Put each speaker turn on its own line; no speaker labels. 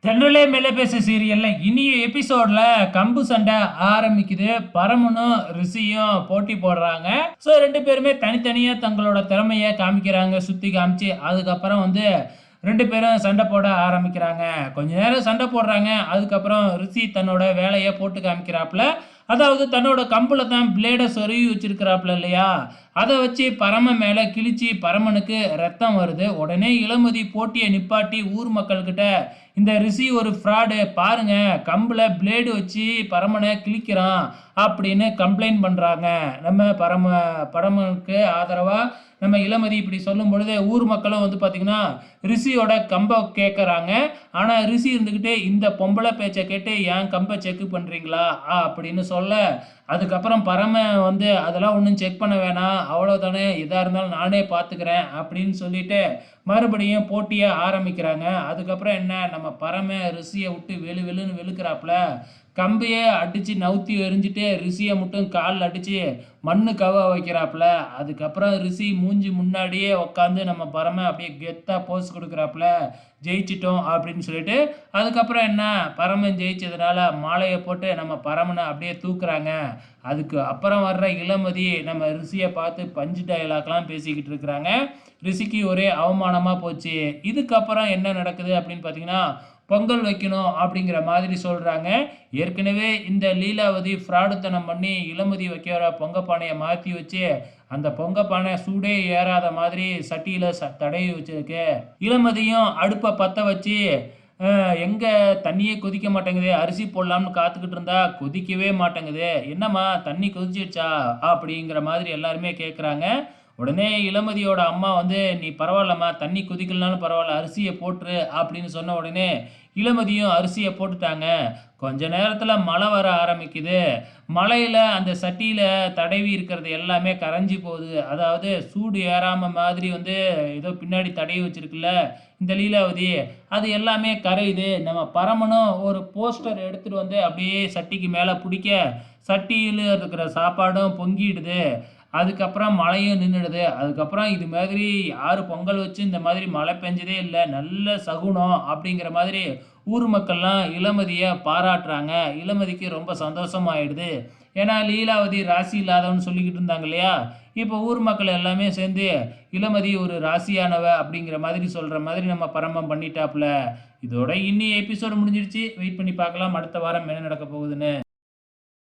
தென்றலே மேலே பேச சீரியல்ல இனிய எபிசோட்ல கம்பு சண்டை ஆரம்பிக்குது. பரமனும் ரிஷியும் போட்டி போடுறாங்க. ஸோ 2 பேருமே தனித்தனியா தங்களோட திறமைய காமிக்கிறாங்க. சுத்தி காமிச்சு அதுக்கப்புறம் 2 பேரும் சண்டை போட ஆரம்பிக்கிறாங்க. கொஞ்ச நேரம் சண்டை போடுறாங்க. அதுக்கப்புறம் ரிஷி தன்னோட வேலைய போட்டு காமிக்கிறாப்புல. அதாவது தன்னோட கம்புல தான் பிளேட சொருவி வச்சிருக்கிறாப்புல இல்லையா, அதை வச்சு பரம மேல கிழிச்சு பரமனுக்கு ரத்தம் வருது. உடனே இளமதி போட்டியை நிப்பாட்டி ஊர் மக்கள்கிட்ட, இந்த ரிஷி ஒரு ஃப்ராடு பாருங்க, கம்புல பிளேடு வச்சு பரமனை கிழிக்கிறான் அப்படின்னு கம்ப்ளைண்ட் பண்றாங்க. நம்ம பரமனுக்கு ஆதரவா நம்ம இளமதி இப்படி சொல்லும் பொழுது ஊர் மக்களும் பார்த்தீங்கன்னா ரிஷியோட கம்பை கேட்குறாங்க. ஆனால் ரிஷி இருந்துக்கிட்டே இந்த பொம்பளை பேச்சை கேட்டு ஏன் கம்பை செக் பண்ணுறீங்களா அப்படின்னு சொல்ல, அதுக்கப்புறம் பரம அதெல்லாம் ஒன்றும் செக் பண்ண வேணாம், அவ்வளோதானே, எதாக இருந்தாலும் நானே பார்த்துக்கிறேன் அப்படின்னு சொல்லிட்டு மறுபடியும் போட்டியை ஆரம்பிக்கிறாங்க. அதுக்கப்புறம் என்ன, நம்ம பரம ரிஷியை விட்டு வெளுன்னு வெளுக்கிறாப்புல. கம்பையே அடித்து நவுத்தி எறிஞ்சிட்டு ரிஷியை மட்டும் காலில் அடித்து மண்ணு கவ வைக்கிறாப்புல. அதுக்கப்புறம் ரிஷி மூஞ்சி முன்னாடியே உட்காந்து நம்ம பரம அப்படியே கெத்தாக போஸ் கொடுக்குறாப்புல, ஜெயிச்சிட்டோம் அப்படின்னு சொல்லிட்டு. அதுக்கப்புறம் என்ன, பரமன் ஜெயிச்சதுனால மாலையை போட்டு நம்ம பரமனை அப்படியே தூக்குறாங்க. அதுக்கு அப்புறம் வர்ற இளமதி நம்ம ரிஷியை பார்த்து பஞ்சு டயலாக்லாம் பேசிக்கிட்டு இருக்கிறாங்க. ரிஷிக்கு ஒரே அவமானமாக போச்சு. இதுக்கப்புறம் என்ன நடக்குது அப்படின்னு பார்த்தீங்கன்னா, பொங்கல் வைக்கணும் அப்படிங்கிற மாதிரி சொல்கிறாங்க. ஏற்கனவே இந்த லீலாவதி ஃப்ராடுத்தனம் பண்ணி இளமதி வைக்கிற பொங்க பானையை மாற்றி வச்சு அந்த பொங்க பானை சூடே ஏறாத மாதிரி சட்டியில் தடவி வச்சிருக்கு. இளமதியும் அடுப்பை பற்ற வச்சு எங்கே தண்ணியே கொதிக்க மாட்டேங்குது, அரிசி போடலாம்னு காத்துக்கிட்டு இருந்தா கொதிக்கவே மாட்டேங்குது, என்னம்மா தண்ணி கொதிச்சிடுச்சா அப்படிங்கிற மாதிரி எல்லாருமே கேட்குறாங்க. உடனே இளமதியோட அம்மா நீ பரவாயில்லம்மா, தண்ணி கொதிக்கலனாலும் பரவாயில்ல, அரிசியை போட்டுரு அப்படின்னு சொன்ன உடனே இளமதியும் அரிசியை போட்டுட்டாங்க. கொஞ்ச நேரத்தில் மழை வர ஆரம்பிக்குது. மழையில் அந்த சட்டியில் தடவி இருக்கிறது எல்லாமே கரைஞ்சி போகுது. அதாவது சூடு ஏறாமல் மாதிரி ஏதோ பின்னாடி தடவி வச்சிருக்குல்ல இந்த லீலாவதி, அது எல்லாமே கரையுது. நம்ம பரமனும் ஒரு போஸ்டர் எடுத்துகிட்டு அப்படியே சட்டிக்கு மேலே பிடிக்க சட்டியில் இருக்கிற சாப்பாடும் பொங்கிடுது. அதுக்கப்புறம் மழையும் நின்றுடுது. அதுக்கப்புறம் இது மாதிரி யார் பொங்கல் வச்சு இந்த மாதிரி மழை பெஞ்சதே இல்லை, நல்ல சகுனம் அப்படிங்கிற மாதிரி ஊர் மக்கள்லாம் இளமதியை பாராட்டுறாங்க. இளமதிக்கு ரொம்ப சந்தோஷமாயிடுது. ஏன்னா லீலாவதி ராசி இல்லாதவன்னு சொல்லிக்கிட்டு இருந்தாங்க இல்லையா, இப்போ ஊர் மக்கள் எல்லாமே சேர்ந்து இளமதி ஒரு ராசியானவ அப்படிங்கிற மாதிரி சொல்கிற மாதிரி நம்ம பரமம் பண்ணிட்டாப்புல. இதோட இன்னி எபிசோடு முடிஞ்சிருச்சு. வெயிட் பண்ணி பார்க்கலாம் அடுத்த வாரம் என்ன நடக்க போகுதுன்னு.